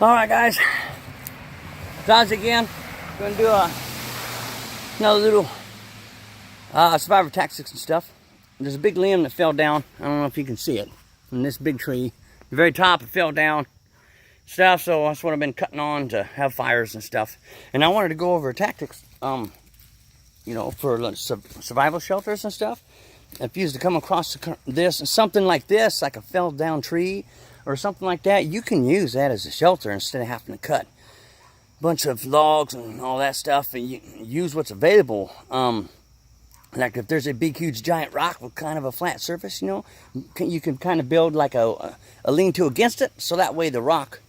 Alright guys, Dodge again. Gonna do another little survivor tactics and stuff. There's a big limb that fell down. I don't know if you can see it. From this big tree. The very top, it fell down. Stuff, so that's what I've been cutting on to have fires and stuff. And I wanted to go over tactics, you know, for survival shelters and stuff. If you used to come across this, something like this, like a fell down tree, or something like that, you can use that as a shelter instead of having to cut a bunch of logs and all that stuff, and you use what's available. Like if there's a big, huge, giant rock with kind of a flat surface, you know, you can kind of build like a lean-to against it, so that way the rock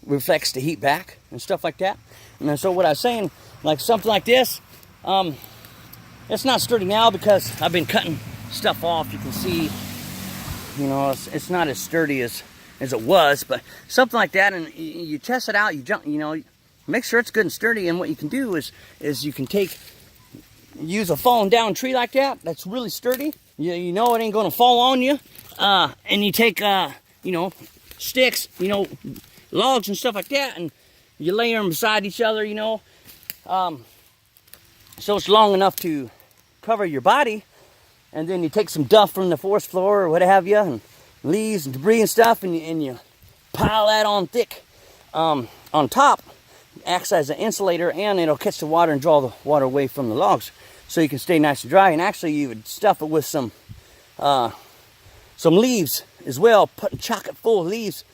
reflects the heat back and stuff like that. And then, so what I was saying, like something like this, it's not sturdy now because I've been cutting stuff off. You can see, you know, it's not as sturdy as it was, but something like that, and you test it out, you jump, you know, make sure it's good and sturdy. And what you can do is you can use a fallen down tree like that, that's really sturdy, you know it ain't gonna fall on you, and you take you know, sticks, you know, logs and stuff like that, and you lay them beside each other, you know, so it's long enough to cover your body. And then you take some duff from the forest floor or what have you, and leaves and debris and stuff, and you pile that on thick on top. Acts as an insulator, and it'll catch the water and draw the water away from the logs, so you can stay nice and dry. And actually, you would stuff it with some leaves as well. Chock it full of leaves,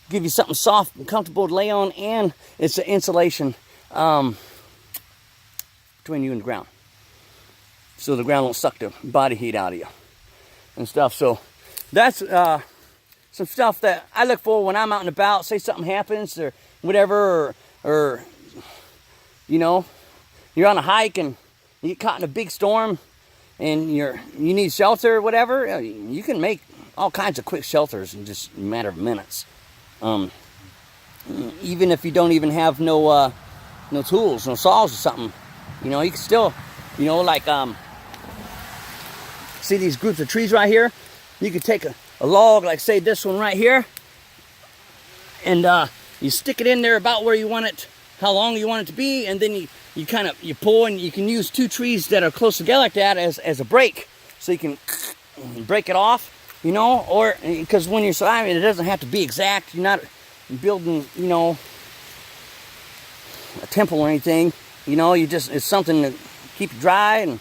give you something soft and comfortable to lay on, and it's an insulation between you and the ground, so the ground won't suck the body heat out of you and stuff. So that's some stuff that I look for when I'm out and about. Say something happens or whatever, or you know, you're on a hike and you get caught in a big storm and you need shelter or whatever. You can make all kinds of quick shelters in just a matter of minutes. Even if you don't even have no tools, no saws or something, you know, you can still, you know, like see these groups of trees right here? You could take a log, like say this one right here, and you stick it in there about where you want it, how long you want it to be, and then you kind of pull, and you can use two trees that are close together like that as a break, so you can break it off, you know, or because when you're surviving, it doesn't have to be exact. You're not building, you know, a temple or anything, you know. It's something to keep you dry and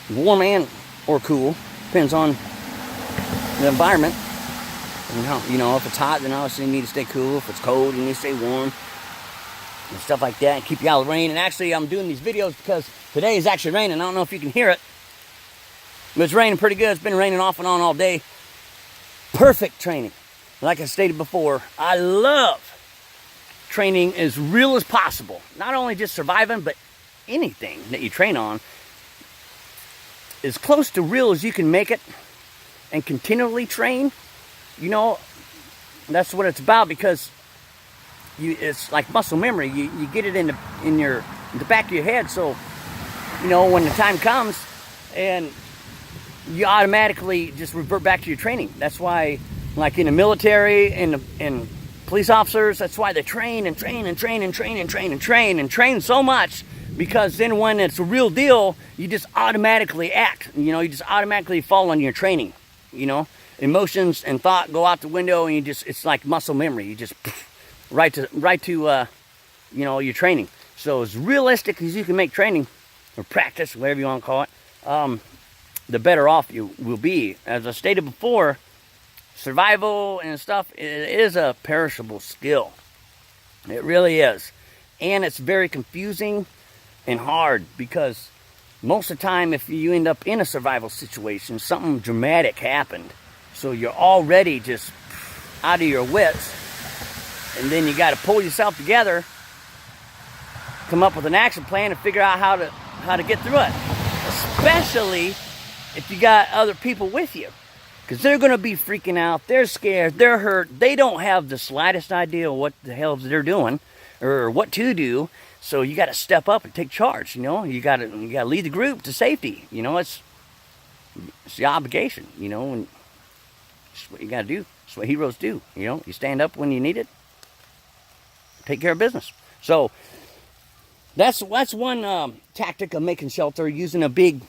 warm and or cool, depends on the environment. And how, you know, if it's hot, then obviously you need to stay cool. If it's cold, you need to stay warm and stuff like that, and keep you out of the rain. And actually, I'm doing these videos because today is actually raining. I don't know if you can hear it, but it's raining pretty good. It's been raining off and on all day. Perfect training. Like I stated before, I love training as real as possible. Not only just surviving, but anything that you train on, as close to real as you can make it, and continually train. You know, that's what it's about, because it's like muscle memory. You get it in the back of your head, so you know when the time comes, and you automatically just revert back to your training. That's why, like in the military and police officers, that's why they train and train and train and train and train and train and train so much. Because then when it's a real deal, you just automatically act. You know, you just automatically fall on your training. You know, emotions and thought go out the window, and it's like muscle memory. You just right to you know, your training. So as realistic as you can make training, or practice, whatever you want to call it, the better off you will be. As I stated before, survival and stuff, it is a perishable skill. It really is. And it's very confusing and hard, because most of the time, if you end up in a survival situation, something dramatic happened, so you're already just out of your wits, and then you got to pull yourself together, come up with an action plan, and figure out how to get through it. Especially if you got other people with you, because they're going to be freaking out, they're scared, they're hurt, they don't have the slightest idea what the hell they're doing or what to do. So you got to step up and take charge. You know, you got to lead the group to safety. You know, it's the obligation. You know, and it's what you got to do. It's what heroes do. You know, you stand up when you need it, take care of business. So that's one tactic of making shelter, using a big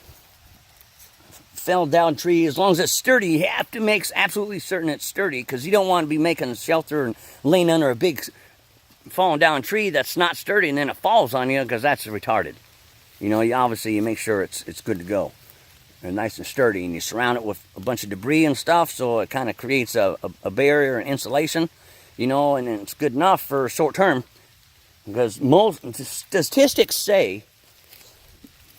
fell down tree. As long as it's sturdy, you have to make absolutely certain it's sturdy, because you don't want to be making a shelter and laying under a big falling down tree that's not sturdy, and then it falls on you, because that's retarded. You know, you make sure it's good to go and nice and sturdy, and you surround it with a bunch of debris and stuff, so it kind of creates a barrier and insulation, you know, and it's good enough for short term, because most statistics say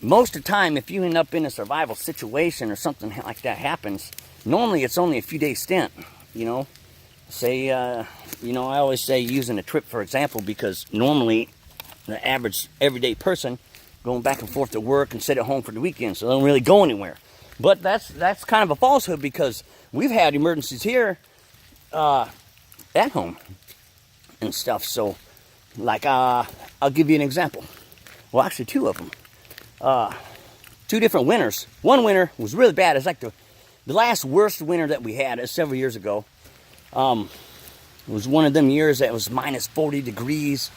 most of the time, if you end up in a survival situation or something like that happens, normally it's only a few days stint, you know. Say, you know, I always say using a trip for example, because normally the average everyday person going back and forth to work and sit at home for the weekend, so they don't really go anywhere. But that's kind of a falsehood, because we've had emergencies here at home and stuff. So, like, I'll give you an example. Well, actually, two of them. 2 different winters. One winter was really bad. It's like the last worst winter that we had several years ago. It was one of them years that was minus 40 degrees,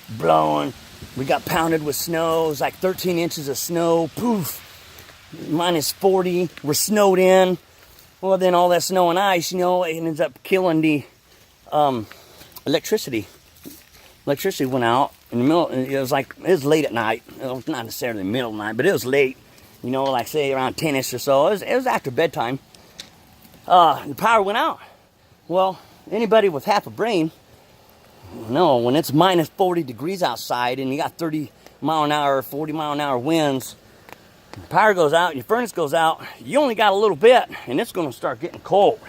blowing. We got pounded with snow. It was like 13 inches of snow. Poof. Minus 40. We're snowed in. Well, then all that snow and ice, you know, it ends up killing the electricity. Electricity went out in the middle. It was late at night. It was not necessarily the middle of the night, but it was late. You know, like say around 10ish or so. It was after bedtime. The power went out. Well, anybody with half a brain, no, when it's minus 40 degrees outside and you got 30 mile an hour, 40 mile an hour winds, the power goes out, your furnace goes out, you only got a little bit, and it's going to start getting cold.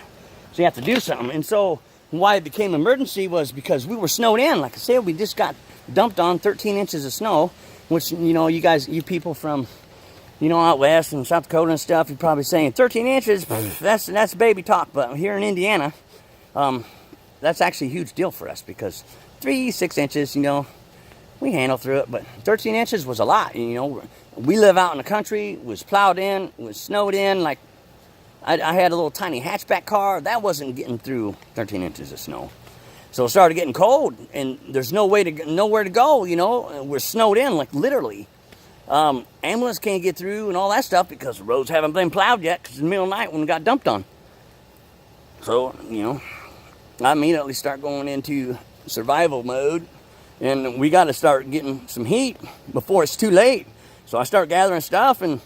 So you have to do something. And so why it became emergency was because we were snowed in. Like I said, we just got dumped on 13 inches of snow, which, you know, you people from, you know, out west and South Dakota and stuff, you're probably saying 13 inches, that's baby talk. But here in Indiana, that's actually a huge deal for us, because 6 inches, you know, we handle through it, but 13 inches was a lot. You know, we live out in the country, was plowed in, was snowed in. Like, I had a little tiny hatchback car that wasn't getting through 13 inches of snow. So it started getting cold, and there's nowhere to go. You know, we're snowed in, like literally. Ambulance can't get through and all that stuff because the roads haven't been plowed yet, because it's the middle of the night when we got dumped on. So, you know, I immediately start going into survival mode, and we got to start getting some heat before it's too late. So I start gathering stuff, and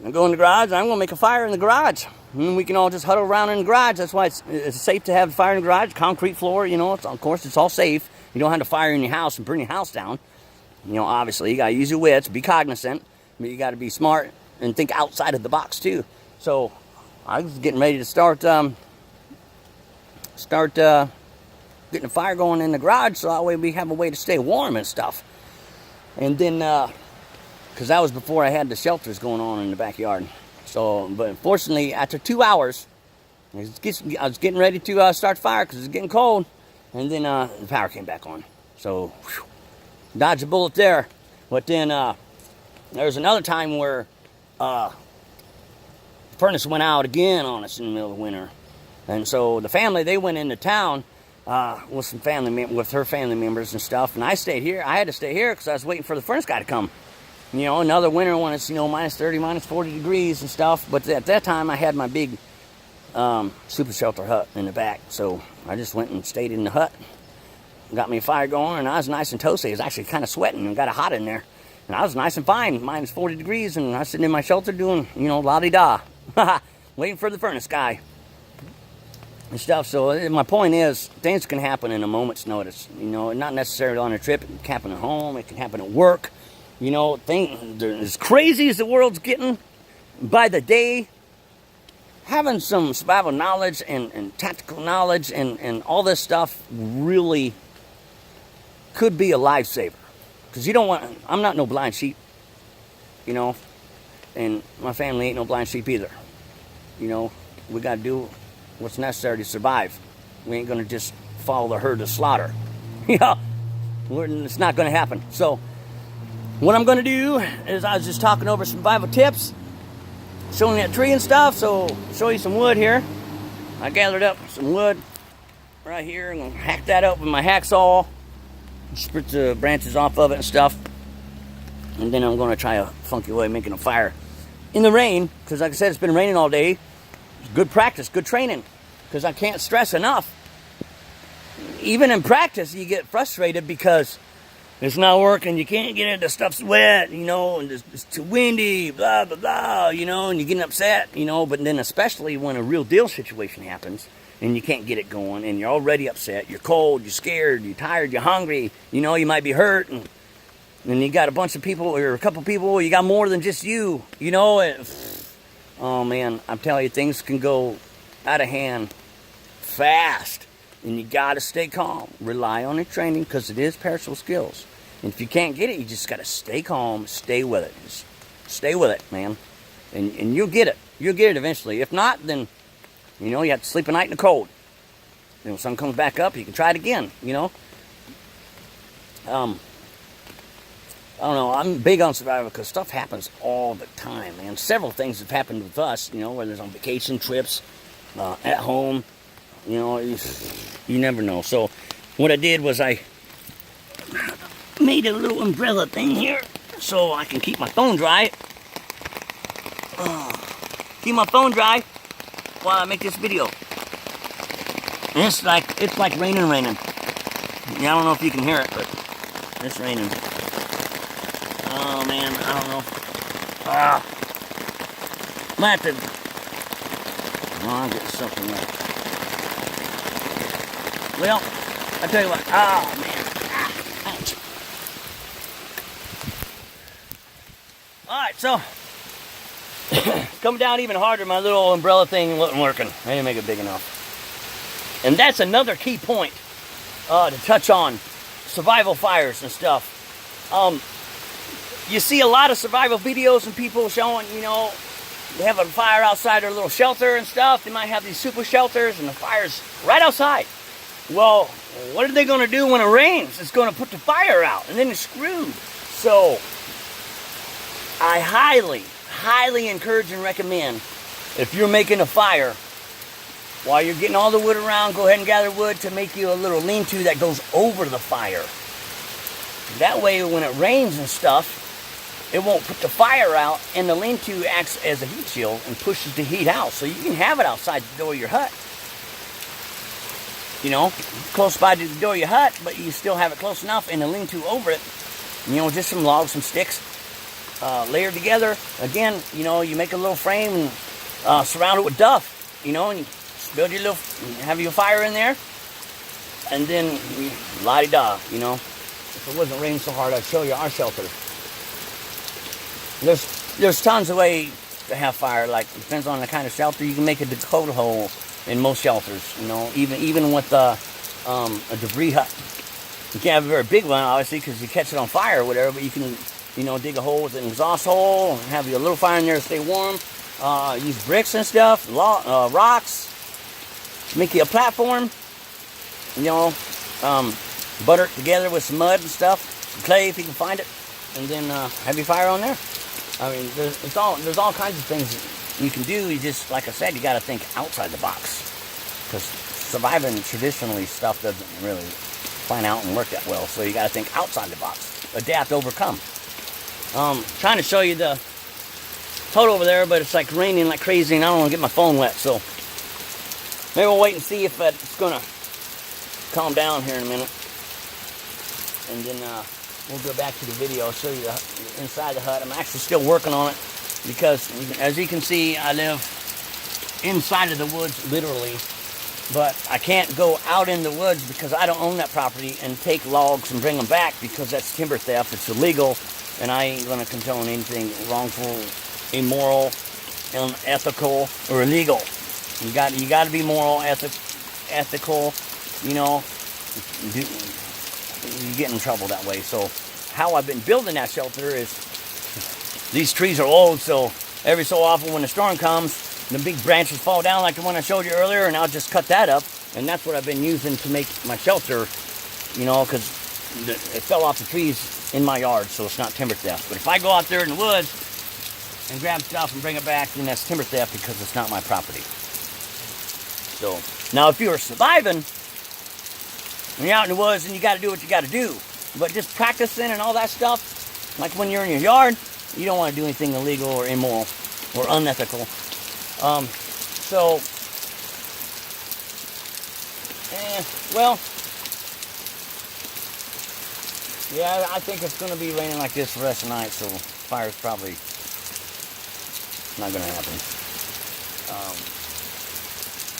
I go in the garage, and I'm going to make a fire in the garage. And we can all just huddle around in the garage. That's why it's safe to have a fire in the garage. Concrete floor, you know, of course, it's all safe. You don't have to fire in your house and burn your house down. You know, obviously, you got to use your wits, be cognizant, but you got to be smart and think outside of the box, too. So I was getting ready to start getting a fire going in the garage, so that way we have a way to stay warm and stuff. And then, because that was before I had the shelters going on in the backyard. So, but unfortunately, after 2 hours, I was getting ready to start the fire because it was getting cold, and then the power came back on. So, whew, dodged a bullet there. But then there was another time where the furnace went out again on us in the middle of the winter. And so the family, they went into town with her family members and stuff, and I stayed here. I had to stay here because I was waiting for the furnace guy to come. You know, another winter when it's, you know, minus 30, minus 40 degrees and stuff. But at that time, I had my big super shelter hut in the back. So I just went and stayed in the hut. Got me a fire going, and I was nice and toasty. I was actually kind of sweating and got it hot in there. And I was nice and fine, minus 40 degrees, and I was sitting in my shelter doing, you know, la-di-da. Waiting for the furnace guy and stuff. So my point is, things can happen in a moment's notice. You know, not necessarily on a trip. It can happen at home. It can happen at work. You know, as crazy as the world's getting by the day, having some survival knowledge and tactical knowledge and all this stuff really could be a lifesaver. Because you don't want, I'm not no blind sheep, you know, and my family ain't no blind sheep either. You know, we got to do what's necessary to survive. We ain't going to just follow the herd to slaughter. You know, it's not going to happen. So what I'm going to do is, I was just talking over survival tips, showing that tree and stuff, so show you some wood here. I gathered up some wood right here. I'm going to hack that up with my hacksaw. split the branches off of it and stuff. And then I'm going to try a funky way of making a fire in the rain, because like I said, it's been raining all day. Good practice, good training, because I can't stress enough. Even in practice, you get frustrated because it's not working. You can't get it. The stuff's wet, you know, and it's too windy, blah, blah, blah, you know, and you're getting upset, you know. But then especially when a real deal situation happens and you can't get it going and you're already upset, you're cold, you're scared, you're tired, you're hungry, you know, you might be hurt, and you got a bunch of people or a couple people, you got more than just you, you know. Oh, man, I'm telling you, things can go out of hand fast. And you got to stay calm. Rely on your training, because it is perishable skills. And if you can't get it, you just got to stay calm, stay with it. Just stay with it, man. And you'll get it. You'll get it eventually. If not, then, you know, you have to sleep a night in the cold. Then when sun comes back up, you can try it again, you know. I don't know. I'm big on survival because stuff happens all the time, man. Several things have happened with us, you know, whether it's on vacation trips, at home. You know, you never know. So what I did was I made a little umbrella thing here so I can keep my phone dry. Keep my phone dry while I make this video. And it's like raining. Yeah, I don't know if you can hear it, but it's raining. Oh man, I don't know. Might have to. Oh, I'm getting something right. Well, I tell you what. Oh man. Ouch. All right, so coming down even harder. My little umbrella thing wasn't working. I didn't make it big enough. And that's another key point to touch on: survival fires and stuff. You see a lot of survival videos and people showing, you know, they have a fire outside their little shelter and stuff. They might have these super shelters and the fire's right outside. Well, what are they going to do when it rains? It's going to put the fire out, and then it's screwed. So, I highly encourage and recommend, if you're making a fire, while you're getting all the wood around, go ahead and gather wood to make you a little lean-to that goes over the fire. That way, when it rains and stuff, it won't put the fire out, and the lean-to acts as a heat shield and pushes the heat out. So you can have it outside the door of your hut. You know, close by to the door of your hut, but you still have it close enough and a lean-to over it. You know, just some logs, some sticks, layered together. Again, you know, you make a little frame and surround it with duff. You know, and you build your little, have your fire in there, and then la-di-da. You know, if it wasn't raining so hard, I'd show you our shelter. There's tons of ways to have fire. Like, it depends on the kind of shelter. You can make a Dakota hole in most shelters, you know, even with a debris hut. You can't have a very big one, obviously, because you catch it on fire or whatever, but you can, you know, dig a hole with an exhaust hole and have your little fire in there to stay warm. Use bricks and stuff, rocks, make you a platform, you know, butter it together with some mud and stuff, some clay if you can find it, and then have your fire on there. I mean, there's all kinds of things you can do. You just, like I said, you got to think outside the box, because surviving traditionally stuff doesn't really plan out and work that well. So you got to think outside the box, adapt, overcome. Trying to show you the hut over there, but it's like raining like crazy, and I don't want to get my phone wet. So maybe we'll wait and see if it's gonna calm down here in a minute, and then we'll go back to the video. I'll show you the inside the hut. I'm actually still working on it, because as you can see, I live inside of the woods, literally, but I can't go out in the woods because I don't own that property and take logs and bring them back, because that's timber theft. It's illegal, and I ain't gonna condone anything wrongful, immoral, unethical, or illegal. You got to be moral, ethical, you know. You get in trouble that way. So how I've been building that shelter is, these trees are old, so every so often when the storm comes, the big branches fall down like the one I showed you earlier, and I'll just cut that up, and that's what I've been using to make my shelter, you know, because it fell off the trees in my yard, so it's not timber theft. But if I go out there in the woods and grab stuff and bring it back, then that's timber theft, because it's not my property. So now if you're surviving, when you're out in the woods, and you got to do what you got to do, But just practicing and all that stuff, like when you're in your yard, you don't want to do anything illegal or immoral or unethical. Well, yeah, I think it's going to be raining like this for the rest of the night, so fire's probably not going to happen.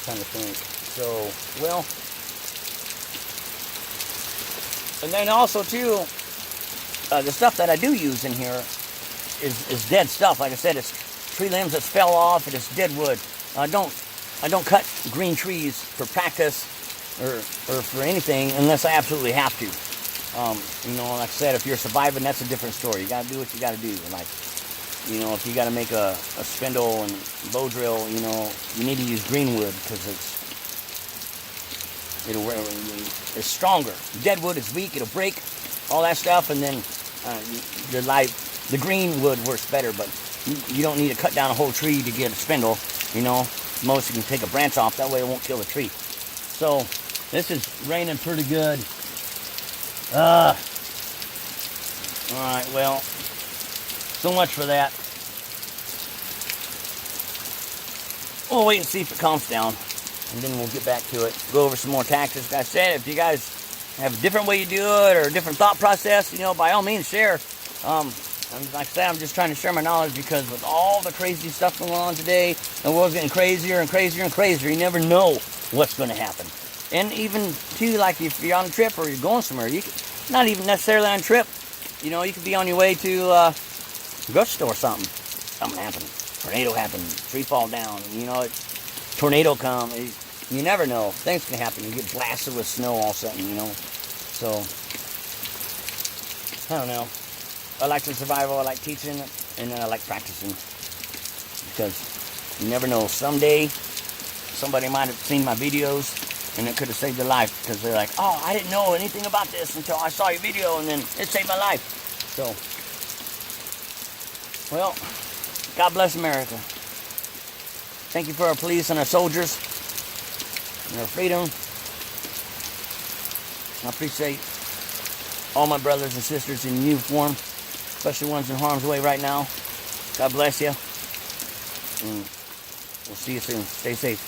Trying to think. So, well, and then also too, the stuff that I do use in here is dead stuff. Like I said, it's tree limbs that fell off, and it's dead wood. I don't cut green trees for practice or for anything unless I absolutely have to. Like I said, if you're surviving, that's a different story. You gotta do what you gotta do. Like, if you gotta make a spindle and bow drill, you need to use green wood because it's stronger. Dead wood is weak, it'll break, all that stuff, and then the green wood works better, but you don't need to cut down a whole tree to get a spindle, Most you can take a branch off, that way it won't kill the tree. So, this is raining pretty good. Alright, well, so much for that. We'll wait and see if it calms down, and then we'll get back to it. Go over some more tactics. Like I said, if you guys have a different way you do it, or a different thought process, by all means, share. Like I said, I'm just trying to share my knowledge because with all the crazy stuff going on today, the world's getting crazier and crazier and crazier. You never know what's going to happen. And even, too, like if you're on a trip or you're going somewhere, not even necessarily on a trip, you could be on your way to a grocery store or something. Something happened. Tornado happened. Tree fall down. Tornado come. You never know. Things can happen. You get blasted with snow all of a sudden, So, I don't know. I like the survival, I like teaching, and I like practicing. Because you never know. Someday, somebody might have seen my videos, and it could have saved their life. Because they're like, oh, I didn't know anything about this until I saw your video, and then it saved my life. So, well, God bless America. Thank you for our police and our soldiers, and our freedom. I appreciate all my brothers and sisters in uniform, especially ones in harm's way right now. God bless you. And we'll see you soon. Stay safe.